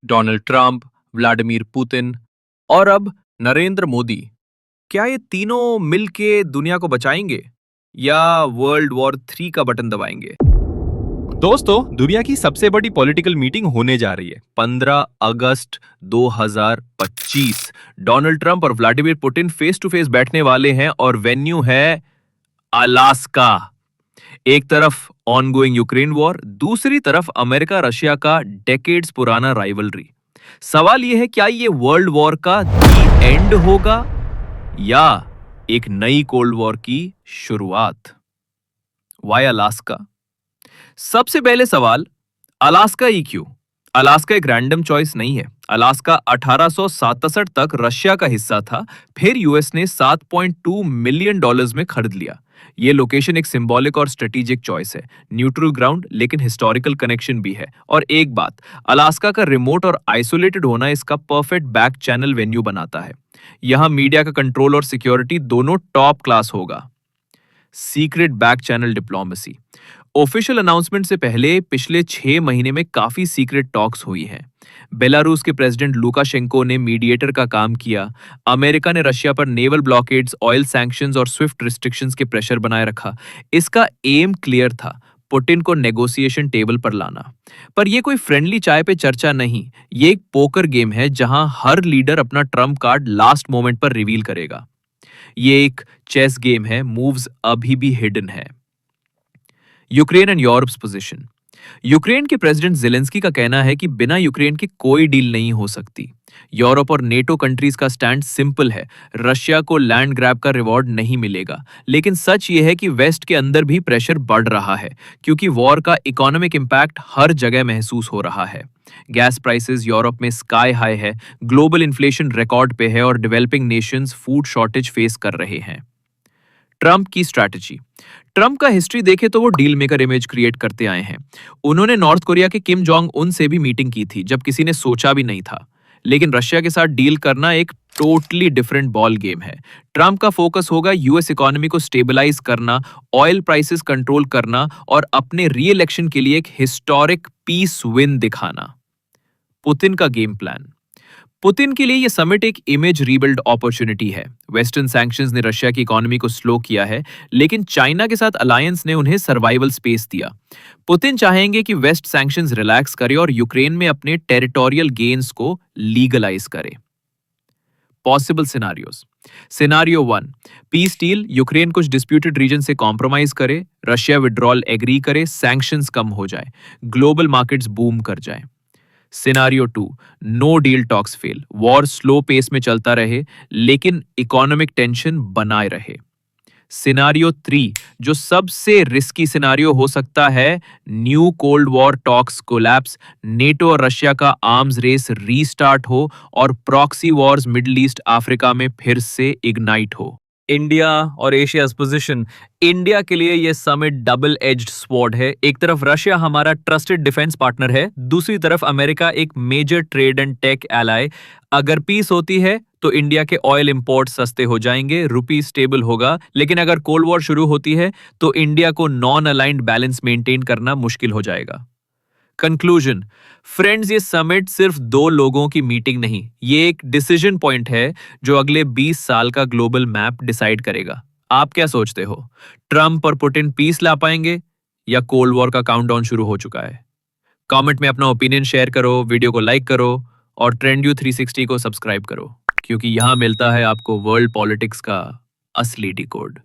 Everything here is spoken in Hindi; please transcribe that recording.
डोनाल्ड ट्रंप, व्लादिमीर पुतिन और अब नरेंद्र मोदी। क्या ये तीनों मिलके दुनिया को बचाएंगे या वर्ल्ड वॉर 3 का बटन दबाएंगे? दोस्तों, दुनिया की सबसे बड़ी पॉलिटिकल मीटिंग होने जा रही है 15 अगस्त 2025। डोनाल्ड ट्रंप और Vladimir Putin face to face बैठने वाले हैं और वेन्यू है अलास्का। एक तरफ ऑनगोइंग यूक्रेन वॉर, दूसरी तरफ अमेरिका रशिया का डेकेड्स पुराना राइवलरी। सवाल यह है, क्या ये वर्ल्ड वॉर का दी एंड होगा या एक नई कोल्ड वॉर की शुरुआत? Why Alaska? सबसे पहले सवाल, अलास्का ही क्यों? अलास्का एक रैंडम चॉइस नहीं है। अलास्का 1867 तक रशिया का हिस्सा था, फिर यूएस ने $7.2 मिलियन में खरीद लिया। ये लोकेशन एक सिंबॉलिक और स्ट्रेटेजिक चॉइस है, न्यूट्रल ग्राउंड लेकिन हिस्टोरिकल कनेक्शन भी है। और एक बात, अलास्का का रिमोट और आइसोलेटेड होना इसका परफेक्ट बैक चैनल वेन्यू बनाता है। यहां मीडिया का कंट्रोल और सिक्योरिटी दोनों टॉप क्लास होगा। Secret back channel diplomacy. Official announcement से पहले पिछले 6 महीने में काफी सीक्रेट टॉक्स हुई हैं। बेलारूस के प्रेसिडेंट लुकाशेंको ने मीडिएटर का काम किया। अमेरिका ने रशिया पर नेवल ब्लॉकेड्स, ऑयल सैंक्शंस और स्विफ्ट रिस्ट्रिक्शंस के प्रेशर बनाए रखा। इसका एम क्लियर था, पुतिन को नेगोशिएशन टेबल पर लाना। पर यह कोई फ्रेंडली चाय पे चर्चा नहीं, ये एक पोकर गेम है जहां हर लीडर अपना ट्रम्प कार्ड लास्ट मोमेंट पर रिवील करेगा। ये एक चेस गेम है, मूव्स अभी भी हिडन है। Ukraine and Europe's position. Ukraine के प्रेसिडेंट जेलेंस्की का कहना है कि बिना यूक्रेन के कोई डील नहीं हो सकती। यूरोप और नेटो कंट्रीज का स्टैंड सिंपल है, रशिया को लैंड ग्रैब का रिवॉर्ड नहीं मिलेगा। लेकिन सच यह है कि वेस्ट के अंदर भी प्रेशर बढ़ रहा है, क्योंकि वॉर का इकोनॉमिक इंपैक्ट हर जगह महसूस हो रहा है। गैस प्राइसेस यूरोप में स्काई हाई है, ग्लोबल इन्फ्लेशन रिकॉर्ड पे है और developing Nations food shortage face कर रहे हैं। ट्रंप की स्ट्रैटेजी। ट्रंप का हिस्ट्री देखे तो वो डील मेकर इमेज क्रिएट करते आए हैं। उन्होंने नॉर्थ कोरिया के किम जोंग उन से भी मीटिंग की थी जब किसी ने सोचा भी नहीं था। लेकिन रशिया के साथ डील करना एक टोटली डिफरेंट बॉल गेम है। ट्रंप का फोकस होगा यूएस इकोनॉमी को स्टेबलाइज करना, ऑयल प्राइसेस कंट्रोल करना और अपने री इलेक्शन के लिए एक हिस्टोरिक पीस विन दिखाना। पुतिन का गेम प्लान। पुतिन के लिए यह समिट एक इमेज रीबिल्ड अपॉर्चुनिटी है। वेस्टर्न सैंक्शंस ने रशिया की इकोनॉमी को स्लो किया है, लेकिन चाइना के साथ अलायंस ने उन्हें सर्वाइवल स्पेस दिया। पुतिन चाहेंगे कि वेस्ट सैंक्शंस रिलैक्स करे और यूक्रेन में अपने टेरिटोरियल गेन्स को लीगलाइज करे। Possible scenarios. Scenario 1, peace deal, Ukraine कुछ डिस्प्यूटेड रीजन से कॉम्प्रोमाइज करे, रशिया विड्रॉल एग्री करे, सैंक्शंस कम हो जाए, ग्लोबल मार्केट्स बूम कर जाए। Scenario 2, no deal talks fail, war slow pace में चलता रहे लेकिन इकोनॉमिक टेंशन बनाए रहे। सिनारियो 3, जो सबसे रिस्की सिनारियो हो सकता है, new cold war talks collapse, NATO और रशिया का आर्म्स रेस रीस्टार्ट हो और proxy Wars middle east Africa में फिर से इग्नाइट हो। इंडिया और एशियाज पोजीशन। इंडिया के लिए यह समिट डबल एज्ड स्वॉर्ड है। एक तरफ रशिया हमारा ट्रस्टेड डिफेंस पार्टनर है, दूसरी तरफ अमेरिका एक major trade and tech ally. अगर पीस होती है तो इंडिया के ऑयल इंपोर्ट सस्ते हो जाएंगे, रुपी स्टेबल होगा। लेकिन अगर कोल्ड वॉर शुरू होती है तो इंडिया को नॉन अलाइंड बैलेंस मेंटेन करना मुश्किल हो जाएगा। कंक्लूजन। फ्रेंड्स, ये समिट सिर्फ 2 लोगों की मीटिंग नहीं, ये एक डिसीजन पॉइंट है जो अगले 20 साल का ग्लोबल मैप डिसाइड करेगा। आप क्या सोचते हो, ट्रंप और पुतिन पीस ला पाएंगे या कोल्ड वॉर का काउंटडाउन शुरू हो चुका है? कमेंट में अपना ओपिनियन शेयर करो, वीडियो को लाइक करो और ट्रेंड 360 को सब्सक्राइब करो, क्योंकि यहां मिलता है आपको वर्ल्ड पॉलिटिक्स का असली डिकोड।